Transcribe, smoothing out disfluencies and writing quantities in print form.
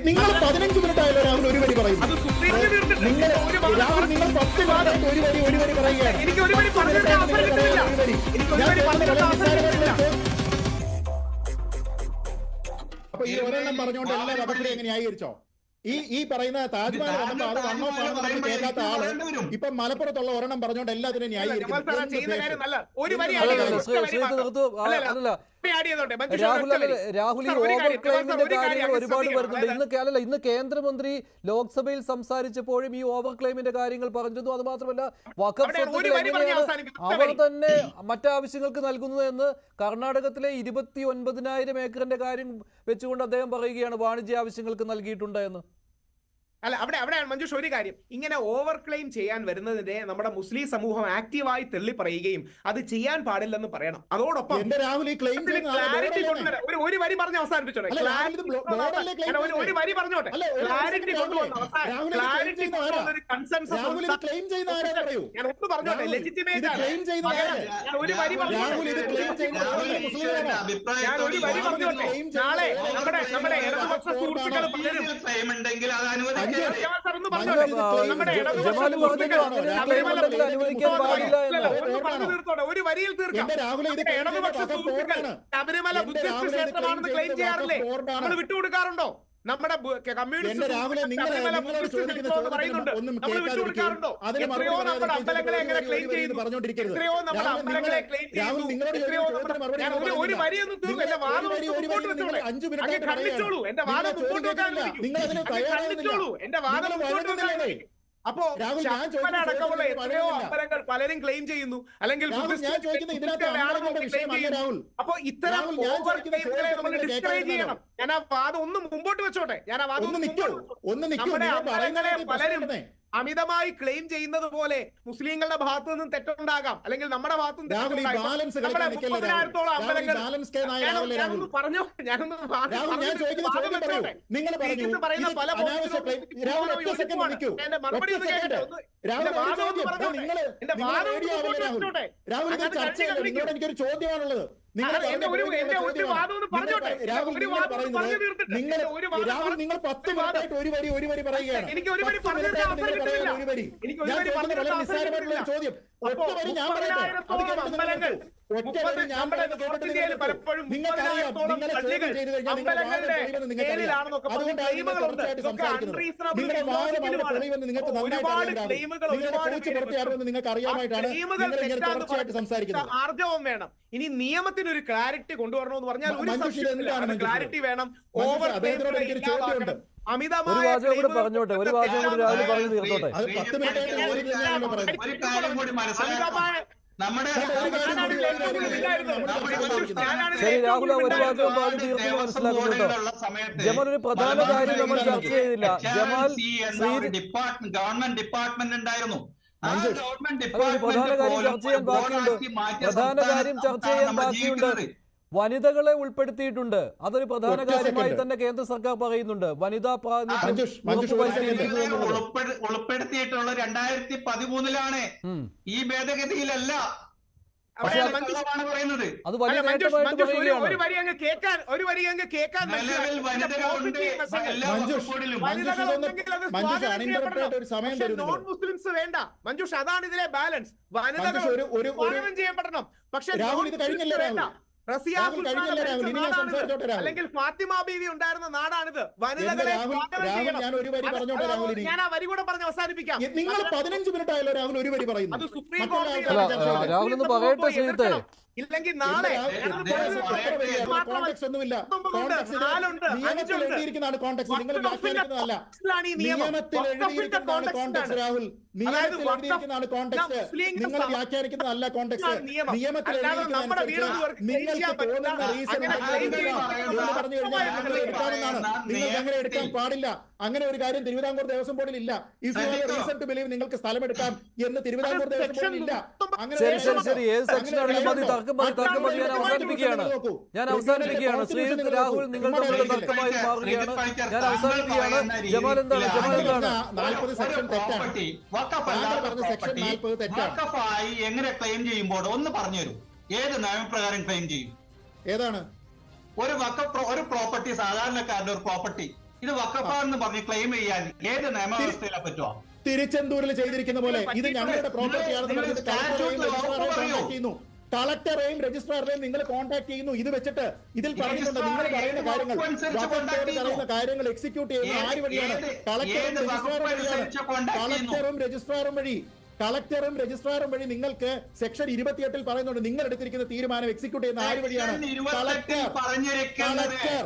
നിങ്ങൾ 15 മിനിറ്റ് ആയാലും രാഹുൽ ഒരു വരി പറയും. നിങ്ങൾ 10 മിനിറ്റ് ഒരു വരി പറയുകയാണ്. അപ്പൊ ഈ ഒരെണ്ണം പറഞ്ഞുകൊണ്ട് എല്ലാ വകുപ്പിലും എങ്ങനെ ന്യായീകരിച്ചോ? ഈ പറയുന്ന താജ്മഹൽ വന്നപ്പോ അത് വണ്ണോ സാണെന്ന് നമ്മൾ കേൾക്കാത്ത ആള് ഇപ്പൊ മലപ്പുറത്തുള്ള ഒരെണ്ണം പറഞ്ഞുകൊണ്ട് എല്ലാത്തിനും ന്യായീകരിക്കുന്നു. രാഹുൽ ഈ ഓവർ ക്ലെയിമിന്റെ കാര്യങ്ങൾ ഒരുപാട് വരുന്നുണ്ട്. ഇന്ന് കേന്ദ്രമന്ത്രി ലോക്സഭയിൽ സംസാരിച്ചപ്പോഴും ഈ ഓവർ ക്ലെയിമിന്റെ കാര്യങ്ങൾ പറഞ്ഞിരുന്നു. അത് മാത്രമല്ല വഖഫ് അവർ തന്നെ മറ്റാവശ്യങ്ങൾക്ക് നൽകുന്നത് എന്ന് കർണാടകത്തിലെ 29,000 ഏക്കറിന്റെ കാര്യം വെച്ചുകൊണ്ട് അദ്ദേഹം പറയുകയാണ് വാണിജ്യ ആവശ്യങ്ങൾക്ക് നൽകിയിട്ടുണ്ട് എന്ന്. അല്ല, അവിടെയാണ് മഞ്ജുഷ് ഒരു കാര്യം, ഇങ്ങനെ ഓവർ ക്ലെയിം ചെയ്യാൻ വരുന്നതിനെ നമ്മുടെ മുസ്ലിം സമൂഹം ആക്റ്റീവായി തള്ളി പറയുകയും അത് ചെയ്യാൻ പാടില്ലെന്ന് പറയണം. അതോടൊപ്പം ക്ലാരിറ്റി കൊണ്ടുവരാം. ഒരു വരി പറഞ്ഞ് അവസാനിപ്പിച്ചോട്ടെ. ഒരു വരി പറഞ്ഞോട്ടെ. ക്ലാരിറ്റി ക്ലാരിറ്റി കൊണ്ടുവന്നൊരു കൺസെൻസസ് ഞാൻ ഒന്ന് പറഞ്ഞോട്ടെ. ലെജിറ്റിമേറ്റ് ആണ്. ഞാൻ ഒരു വരി പറഞ്ഞോട്ടെ. നാളെ നമ്മുടെ ഇടതുപക്ഷ സുഹൃത്തുക്കൾ പലരും ഒരു വരിയിൽ തീർക്കാം. ശബരിമല ബുദ്ധിസ്റ്റ് ക്ഷേത്രമാണെന്ന് ക്ലെയിം ചെയ്യാറില്ലേ? നമ്മൾ വിട്ടുകൊടുക്കാറുണ്ടോ? നമ്മുടെ കമ്മ്യൂണിസ്റ്റ് പറയുന്നുണ്ട്, നമ്മൾ വിട്ടുകൊടുക്കാറുണ്ടോ? എത്രയോ നമ്മുടെ അമ്പലങ്ങളെ എങ്ങനെ ക്ലെയിം ചെയ്യുന്നു, എത്രയോ നമ്മുടെ അമ്പലങ്ങളെ ക്ലെയിം ചെയ്യുന്നു, എത്രയോ ഒരു വരിയൊന്നും തീർന്നു. എന്റെ വാദം മുമ്പോട്ട് വെച്ചോളൂ. അങ്ങ് ഖണ്ഡിച്ചോളൂ. എന്റെ വാദം മുമ്പോട്ട് വെക്കാൻ ഖണ്ഡിച്ചോളൂ. എന്റെ വാദം മുമ്പോട്ട് വെക്കാൻ. അപ്പോ അടക്കമുള്ള എത്രയോ അമ്പലങ്ങൾ പലരും ക്ലെയിം ചെയ്യുന്നു, അല്ലെങ്കിൽ അപ്പോ ഇത്തരം ഓവർ ക്ലെയിമുകളെ നമ്മൾ ഡിസ്കറേജ് ചെയ്യണം. ഞാൻ ആ വാദം ഒന്ന് മുമ്പോട്ട് വെച്ചോട്ടെ. ഞാൻ ആ വാദം നമ്മുടെ അമ്പലങ്ങളെ പലരും അമിതമായി ക്ലെയിം ചെയ്യുന്നത് പോലെ മുസ്ലിങ്ങളുടെ ഭാഗത്തു നിന്നും തെറ്റുണ്ടാകാം, അല്ലെങ്കിൽ നമ്മുടെ ഭാഗത്തു നിന്നും അമ്പലങ്ങൾ പറഞ്ഞോ. ഞാനൊന്ന് പറയുന്ന പല എന്റെ മറുപടി ഒന്ന് കേട്ടോ. എനിക്കൊരു ചോദ്യമാണുള്ളത്. നിങ്ങൾ 10 മിനിറ്റായിട്ട് ഒരു വരി പറയുകയാണ്. എനിക്ക് ഒരു വരി പറഞ്ഞു ചോദ്യം ഒറ്റ വരി ഞാൻ പറയട്ടെ. പലപ്പോഴും നിങ്ങൾക്ക് അറിയാമായിട്ടാണ് സംസാരിക്കുന്നത്. ആർജവം വേണം. ഇനി നിയമത്തിനൊരു ക്ലാരിറ്റി കൊണ്ടുവരണമെന്ന് പറഞ്ഞാൽ ക്ലാരിറ്റി വേണം. ഓവർ ഒരു വാചകം കൂടെ പറഞ്ഞോട്ടെ. ഒരു വാചകം കൂടി രാഹുൽ പറഞ്ഞു തീർത്തോട്ടെ. ശരി രാഹുൽ, ഒരു വാചകം പറഞ്ഞു തീർത്തു മനസ്സിലാക്കുന്നു കേട്ടോ. ജമാൽ, ഒരു പ്രധാന കാര്യം നമ്മൾ ചർച്ച ചെയ്തില്ല. ജമാൽ ഗവൺമെന്റ് ഡിപ്പാർട്ട്മെന്റ് ഉണ്ടായിരുന്നു. പ്രധാന കാര്യം ചർച്ച ചെയ്യാൻ ബാക്കിയുണ്ട്. വനിതകളെ ഉൾപ്പെടുത്തിയിട്ടുണ്ട്. അതൊരു പ്രധാന കാര്യമായി തന്നെ കേന്ദ്ര സർക്കാർ പറയുന്നുണ്ട്. വനിതാ ഉൾപ്പെടുത്തിയിട്ടുള്ള 2013 ഈ ഭേദഗതിയിലല്ല. പറയുന്നത് അത് വലിയ നേട്ടമായിട്ട് പറയുകയാണ്. ഒരു വരി അങ്ങ് കേൾക്കാൻ നോൺ മുസ്ലിംസ് വേണ്ട മഞ്ജുഷ്. അതാണ് ഇതിലെ ബാലൻസ്. വനിതകൾ സ്വാഗതം ചെയ്യപ്പെടണം. പക്ഷെ അല്ലെങ്കിൽ ഫാത്തിമ ബീവി ഉണ്ടായിരുന്ന നാടാണിത്. വനിതകളെ ഞാൻ ആ വരി കൂടെ പറഞ്ഞ് അവസാനിപ്പിക്കാം. നിങ്ങൾ 15 മിനിറ്റ് ആയാലോ രാഹുൽ ഒരു വരി പറയുന്നു. അത് സുപ്രീം കോടതി രാഹുൽ ഒന്ന് പറയട്ടെ ശ്രീത്തെ. ഇല്ലെങ്കിൽ നാളെ കോൺടെക്സ്റ്റ് ഒന്നുമില്ല. നിയമത്തിൽ എഴുതിയിരിക്കുന്നതാണ് കോൺടെക്സ്റ്റ്. നിങ്ങൾ വ്യാഖ്യാനിക്കുന്നതല്ല. നിയമത്തിൽ എഴുതിയിരിക്കുന്നതാണ് കോൺടെക്സ്റ്റ് രാഹുൽ. നിയമത്തിൽ എഴുതിയിരിക്കുന്നതാണ് കോൺടെക്സ്റ്റ്. നിങ്ങൾ വ്യാഖ്യാനിക്കുന്നതല്ല കോൺടെക്സ്റ്റ്. നിയമത്തിൽ നിങ്ങൾക്ക് തോന്നുന്ന റീസൺ എന്ന് പറഞ്ഞു കഴിഞ്ഞാൽ നിങ്ങൾ എടുക്കാമെന്നാണ്. നിങ്ങൾക്ക് അങ്ങനെ എടുക്കാൻ പാടില്ല. അങ്ങനെ ഒരു കാര്യം തിരുവിതാംകൂർ ദേവസ്വം ബോർഡിൽ ഇല്ല. If you have reason to believe നിങ്ങൾക്ക് സ്ഥലം എടുക്കാം എന്ന് തിരുവിതാംകൂർ ദേവസ്വം ബോർഡിൽ ഇല്ല. ഞാൻ അവസാനിപ്പിക്കുകയാണ്. ശ്രീജിത്ത്, രാഹുൽ നിങ്ങളുടെ തർക്കമായി മാറുകയാണ്. ഞാൻ അവസാനിപ്പിക്കുകയാണ്. ജമാൽ എന്താണ് 40 സെക്ഷൻ തെറ്റാണ്. എങ്ങനെ ക്ലെയിം ചെയ്യുമ്പോൾ ഒന്ന് പറഞ്ഞു തരൂ. ഏത് നിയമപ്രകാരം ക്ലെയിം ചെയ്യും? ഏതാണ് ഒരു പ്രോപ്പർട്ടി, സാധാരണക്കാരുടെ ഒരു പ്രോപ്പർട്ടി ഇത് വഖഫാണെന്ന് പറഞ്ഞ് ക്ലെയിം ചെയ്യാൻ ഏത് നിയമവ്യവസ്ഥയിലാ പറ്റുമോ? തിരുച്ചെന്തൂരിൽ ചെയ്തിരിക്കുന്ന പോലെ ഇത് ഞങ്ങളുടെ പ്രോപ്പർട്ടിയാണെന്ന് പറഞ്ഞിട്ട് കളക്ടറെയും രജിസ്ട്രാറിനെയും നിങ്ങൾ കോൺടാക്ട് ചെയ്യുന്നു. ഇത് വെച്ചിട്ട് ഇതിൽ പറഞ്ഞിട്ടുണ്ട് നിങ്ങൾ പറയുന്ന കാര്യങ്ങൾ എക്സിക്യൂട്ട് ചെയ്യുന്ന ആര് വഴിയാണ്? കളക്ടറും രജിസ്ട്രാറും വഴി നിങ്ങൾക്ക് സെക്ഷൻ 28 പറയുന്നുണ്ട് നിങ്ങൾ എടുത്തിരിക്കുന്ന തീരുമാനം എക്സിക്യൂട്ട് ചെയ്യുന്ന ആര് വഴിയാണ്? കളക്ടർ.